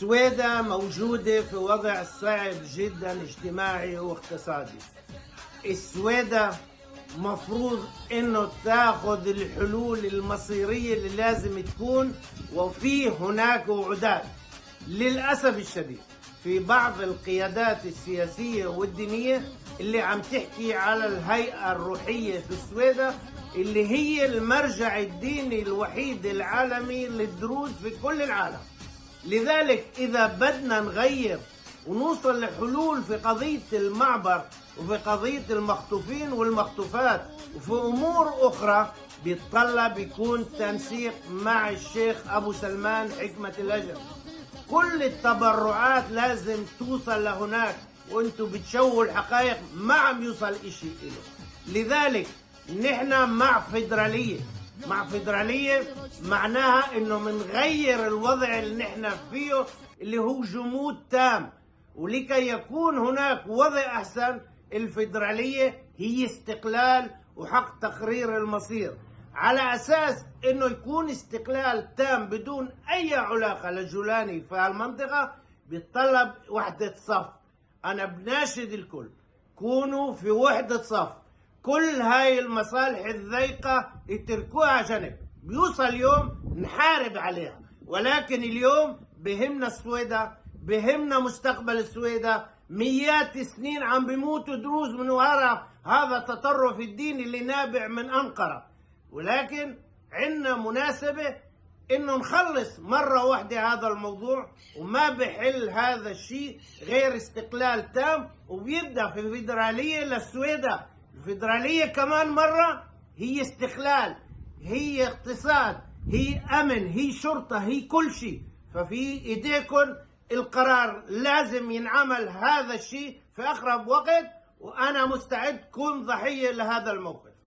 السويدة موجودة في وضع صعب جدا اجتماعي واقتصادي. السويدة مفروض انه تاخذ الحلول المصيرية اللي لازم تكون، وفي هناك وعودات للأسف الشديد في بعض القيادات السياسية والدينية اللي عم تحكي على الهيئة الروحية في السويدة اللي هي المرجع الديني الوحيد العالمي للدروز في كل العالم. لذلك إذا بدنا نغير ونوصل لحلول في قضية المعبر وفي قضية المخطوفين والمخطوفات وفي أمور أخرى، بيتطلب يكون تنسيق مع الشيخ أبو سلمان حكمة الأجل. كل التبرعات لازم توصل لهناك، وانتم بتشوهوا الحقائق، ما عم يوصل إشي إله. لذلك نحن مع فيدرالية. مع فيدرالية معناها انه منغير الوضع اللي نحن فيه اللي هو جمود تام، ولكي يكون هناك وضع احسن الفيدرالية هي استقلال وحق تقرير المصير، على اساس انه يكون استقلال تام بدون اي علاقة لجولاني في هالمنطقة. بيتطلب وحدة صف. انا بناشد الكل كونوا في وحدة صف، كل هاي المصالح الضيقة اتركوها جنب. بيوصل يوم نحارب عليها، ولكن اليوم بهمنا السويدة، بهمنا مستقبل السويدة. مئات السنين عم بيموتوا دروز من وراء هذا التطرف الديني اللي نابع من أنقرة، ولكن عندنا مناسبة انه نخلص مرة واحدة هذا الموضوع، وما بحل هذا الشيء غير استقلال تام، وبيبدأ في فيدرالية للسويدة. الفيدرالية كمان مرة هي استقلال، هي اقتصاد، هي أمن، هي شرطة، هي كل شيء. ففي إيديكم القرار، لازم ينعمل هذا الشيء في أقرب وقت، وأنا مستعد كون ضحية لهذا الموقف.